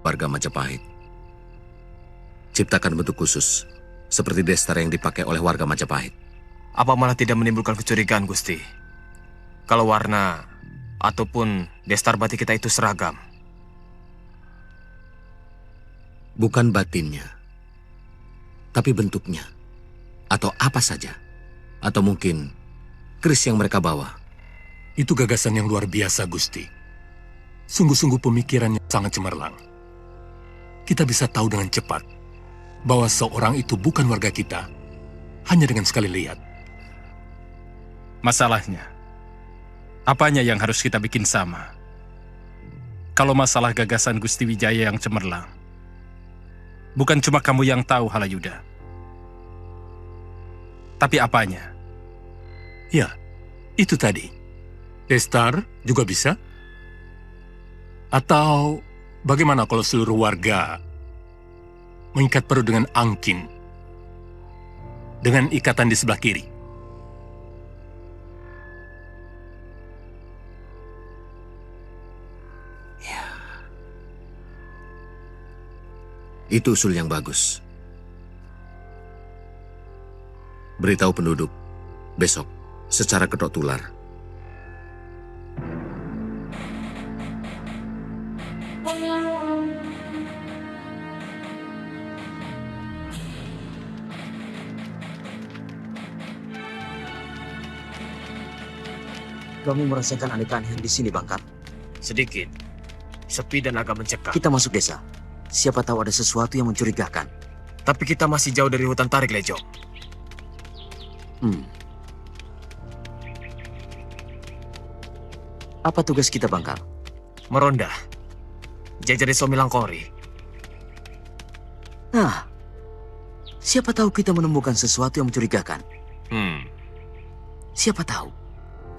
warga Majapahit. Ciptakan bentuk khusus, seperti destar yang dipakai oleh warga Majapahit. Apa malah tidak menimbulkan kecurigaan, Gusti? Kalau warna ataupun destar batik kita itu seragam. Bukan batinnya, tapi bentuknya. Atau apa saja. Atau mungkin keris yang mereka bawa. Itu gagasan yang luar biasa, Gusti. Sungguh-sungguh pemikiran yang sangat cemerlang. Kita bisa tahu dengan cepat bahwa seorang itu bukan warga kita hanya dengan sekali lihat. Masalahnya, apanya yang harus kita bikin sama? Kalau masalah gagasan Gusti Wijaya yang cemerlang, bukan cuma kamu yang tahu, Halayuda. Tapi apanya? Ya, itu tadi. Destar juga bisa? Atau bagaimana kalau seluruh warga mengikat perut dengan angkin dengan ikatan di sebelah kiri? Itu usul yang bagus. Beritahu penduduk, besok, secara kedok tular. Kamu merasakan aneh-anehan di sini, Bangkar? Sedikit. Sepi dan agak mencekam. Kita masuk desa. Siapa tahu ada sesuatu yang mencurigakan. Tapi kita masih jauh dari hutan tarik, Lejo. Apa tugas kita, Bangkar? Meronda. Jajari Somilangkori. Nah, siapa tahu kita menemukan sesuatu yang mencurigakan. Siapa tahu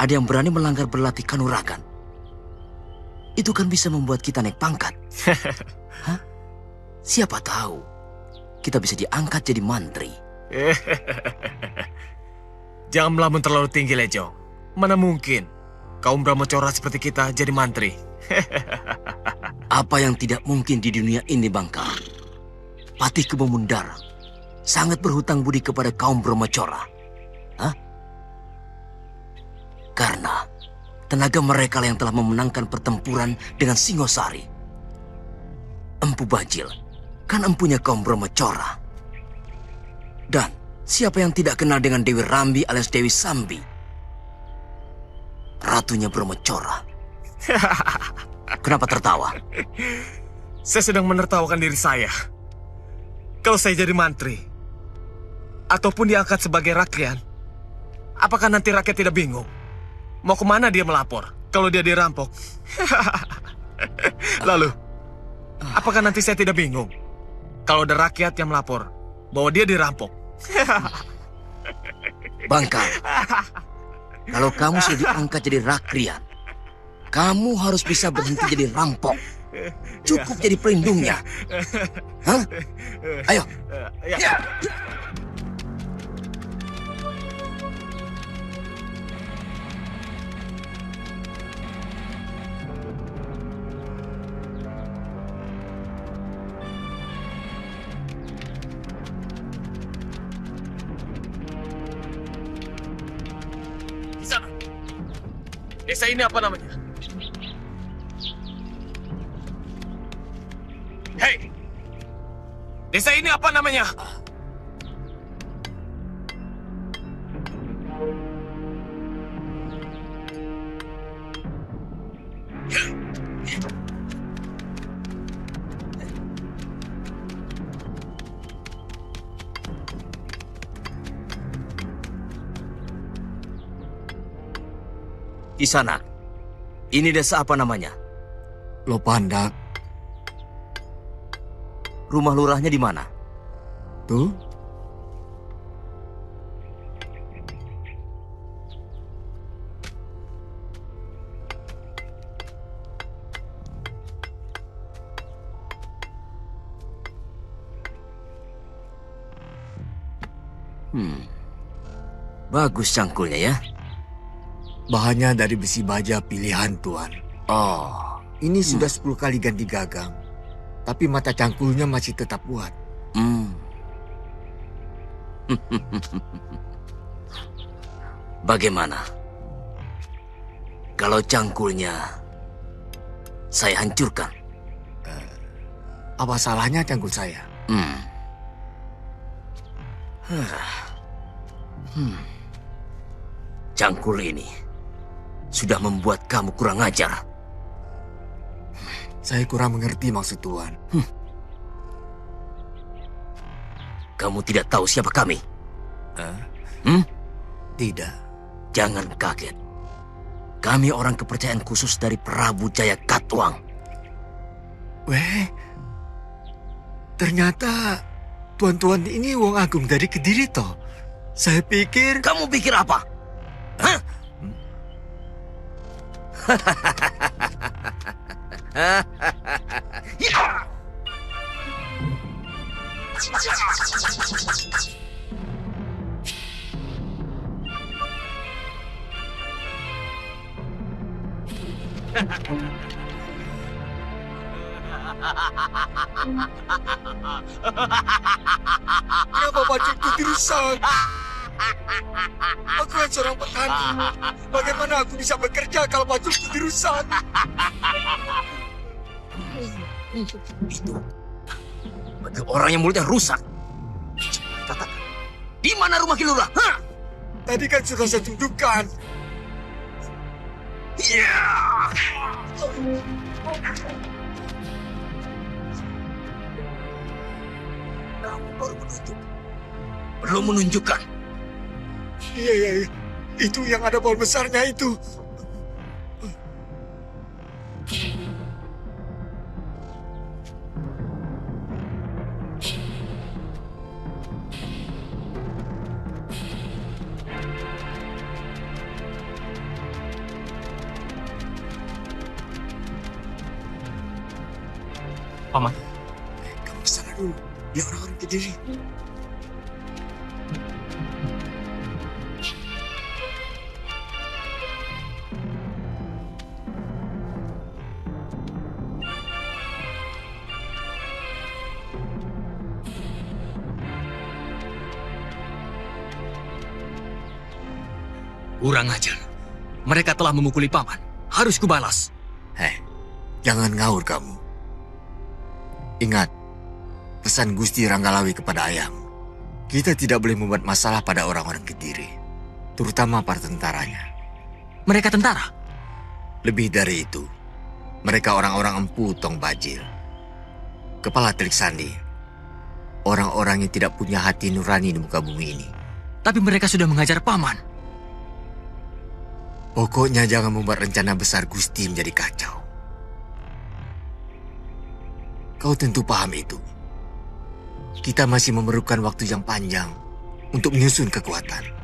ada yang berani melanggar berlatih kanuragan. Itu kan bisa membuat kita naik pangkat. Hah? Siapa tahu kita bisa diangkat jadi mantri. Jangan melamun terlalu tinggi, Lejo. Mana mungkin kaum Brahmacora seperti kita jadi mantri. Apa yang tidak mungkin di dunia ini, Bangkar? Patih Kebomundara sangat berhutang budi kepada kaum Brahmacora. Hah? Karena tenaga mereka yang telah memenangkan pertempuran dengan Singosari. Empu Bajil kan empunya kaum Brahmacora. Dan siapa yang tidak kenal dengan Dewi Rambi alias Dewi Sambi? Ratunya Brahmacora. Kenapa tertawa? Saya sedang menertawakan diri saya. Kalau saya jadi mantri, ataupun diangkat sebagai rakyat, apakah nanti rakyat tidak bingung? Mau kemana dia melapor kalau dia dirampok? Lalu, apakah nanti saya tidak bingung kalau ada rakyat yang melapor bahwa dia dirampok? Bangkar, kalau kamu sudah diangkat jadi rakyat, kamu harus bisa berhenti jadi rampok. Cukup jadi pelindungnya. Hah? Ayo. Ya. Di sana. Desa ini apa namanya? Hei! Desa ini apa namanya? Kisanak, ini desa apa namanya? Lopandak. Rumah lurahnya di mana? Tuh. Bagus cangkulnya ya. Bahannya dari besi baja pilihan, Tuan. Oh, Ini sudah 10 kali ganti gagang. tapi mata cangkulnya masih tetap kuat. Bagaimana kalau cangkulnya saya hancurkan? Apa salahnya cangkul saya? Cangkul ini sudah membuat kamu kurang ajar. Saya kurang mengerti maksud Tuan. Kamu tidak tahu siapa kami? Tidak. Jangan kaget. Kami orang kepercayaan khusus dari Prabu Jaya Katuang. Weh, ternyata tuan-tuan ini wong agung dari Kediri toh. Saya pikir... Kamu pikir apa? Hah? Ya! Kenapa bajuku dirusak? Aku kan seorang petani. Bagaimana aku bisa bekerja kalau bajuku dirusak? Itu bagi orang yang mulutnya rusak. Katakan, di mana rumah Kilurah? Hah? Tadi kan sudah saya tunjukkan. Ya! Kamu baru menunjuk. Belum menunjukkan. Iya. Itu yang ada pohon besarnya itu. Paman. Kamu kesana dulu. Dia orang-orang Kediri. Kurang ajar. Mereka telah memukuli paman. Harus kubalas. Jangan ngaur kamu. Ingat, pesan Gusti Ranggalawi kepada ayahmu. Kita tidak boleh membuat masalah pada orang-orang Kediri. Terutama para tentaranya. Mereka tentara? Lebih dari itu, mereka orang-orang empu Tong Bajil. Kepala Telik Sandi. Orang-orang yang tidak punya hati nurani di muka bumi ini. Tapi mereka sudah mengajar paman. Pokoknya jangan membuat rencana besar Gusti menjadi kacau. Kau tentu paham itu. Kita masih memerlukan waktu yang panjang untuk menyusun kekuatan.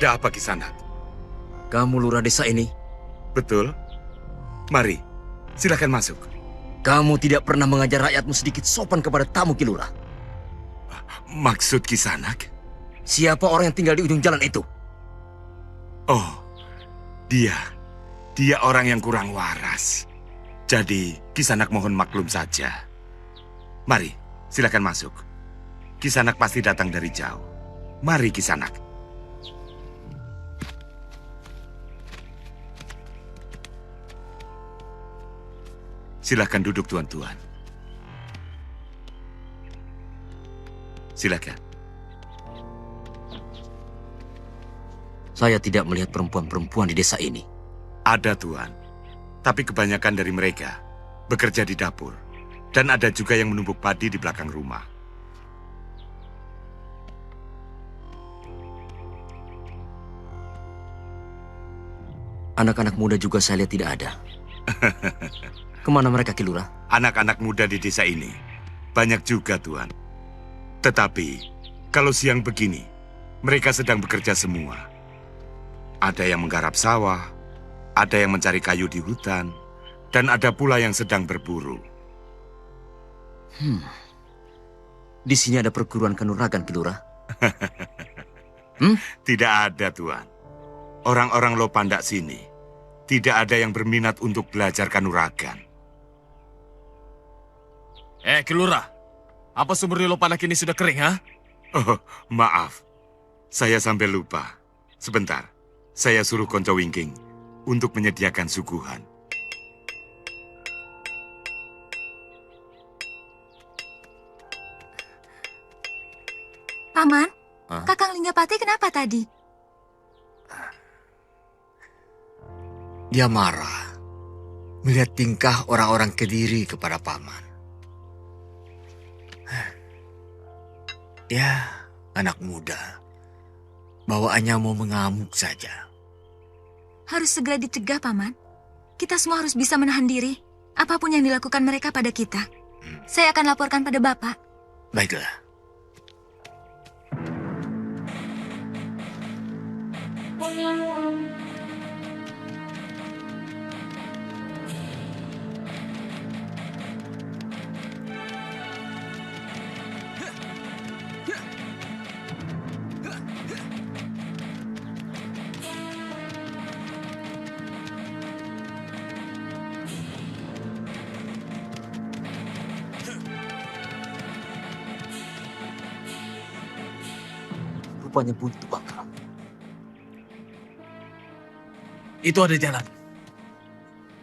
Ada apa Kisanak? Kamu lurah desa ini? Betul. Mari, silakan masuk. Kamu tidak pernah mengajar rakyatmu sedikit sopan kepada tamu Kilurah. Maksud Kisanak? Siapa orang yang tinggal di ujung jalan itu? Oh, dia. Dia orang yang kurang waras. Jadi, Kisanak mohon maklum saja. Mari, silakan masuk. Kisanak pasti datang dari jauh. Mari Kisanak. Silakan duduk tuan-tuan. Silakan. Saya tidak melihat perempuan-perempuan di desa ini. Ada tuan, tapi kebanyakan dari mereka bekerja di dapur. Dan ada juga yang menumbuk padi di belakang rumah. Anak-anak muda juga saya lihat tidak ada. Kemana mereka, Ki Lurah? Anak-anak muda di desa ini banyak juga, Tuan. Tetapi, kalau siang begini, mereka sedang bekerja semua. Ada yang menggarap sawah, ada yang mencari kayu di hutan, dan ada pula yang sedang berburu. Di sini ada perguruan kanuragan, Ki Lurah. Tidak ada, Tuan. Orang-orang Lopandak sini tidak ada yang berminat untuk belajar kanuragan. Ki Lurah, apa sumur di Lopandak ini sudah kering, ha? Oh, maaf. Saya sampai lupa. Sebentar, saya suruh Konco Wingking untuk menyediakan suguhan. Paman, Hah? Kakang Linggapati kenapa tadi? Dia marah melihat tingkah orang-orang Kediri kepada paman. Ya, anak muda. Bawaannya mau mengamuk saja. Harus segera dicegah, Paman. Kita semua harus bisa menahan diri. Apapun yang dilakukan mereka pada kita. Saya akan laporkan pada Bapak. Baiklah. Rupanya buntu, Bangka. Itu ada jalan.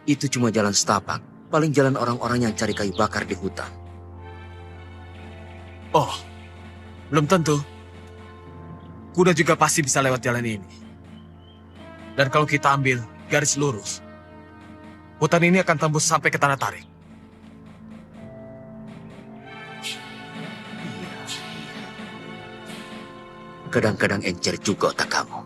Itu cuma jalan setapak. Paling jalan orang-orang yang cari kayu bakar di hutan. Oh, belum tentu. Kuda juga pasti bisa lewat jalan ini. Dan kalau kita ambil garis lurus, hutan ini akan tembus sampai ke Tanah Tarik. Kadang-kadang encer juga otak kamu.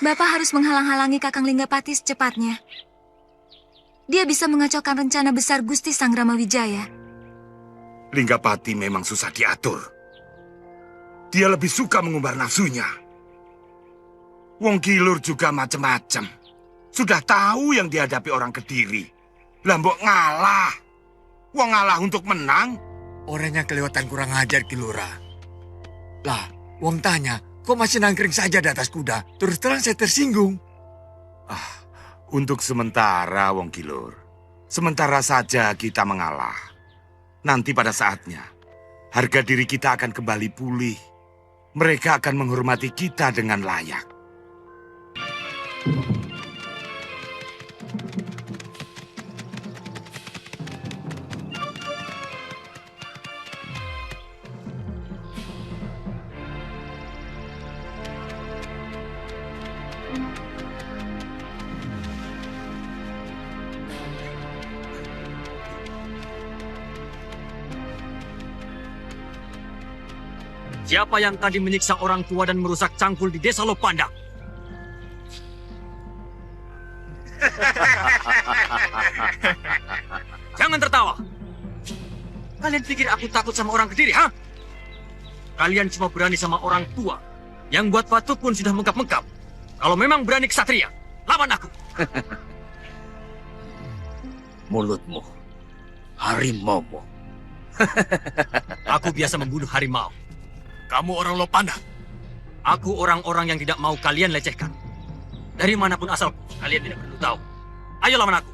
Bapak harus menghalang-halangi Kakang Linggapati secepatnya. Dia bisa mengacaukan rencana besar Gusti Sang Ramawijaya. Linggapati memang susah diatur. Dia lebih suka mengumbar nafsunya. Wong Kilur juga macem-macem. Sudah tahu yang dihadapi orang Kediri. Lah mbok ngalah. Wong ngalah untuk menang. Orangnya kelewatan kurang ajar, Ki Lurah. Lah, wong tanya, kok masih nangkring saja di atas kuda? Terus terang saya tersinggung. Untuk sementara, Wong Kilur. Sementara saja kita mengalah. Nanti pada saatnya, harga diri kita akan kembali pulih. Mereka akan menghormati kita dengan layak. Siapa yang tadi menyiksa orang tua dan merusak cangkul di desa Lopandak? Jangan tertawa. Kalian pikir aku takut sama orang Kediri, ha? Kalian cuma berani sama orang tua. Yang buat batu pun sudah mengkap-mengkap. Kalau memang berani ksatria, lawan aku. Mulutmu, harimaumu. Aku biasa membunuh harimau. Kamu orang Lopandak. Aku orang-orang yang tidak mau kalian lecehkan. Dari manapun asal, kalian tidak perlu tahu. Ayo lawan aku.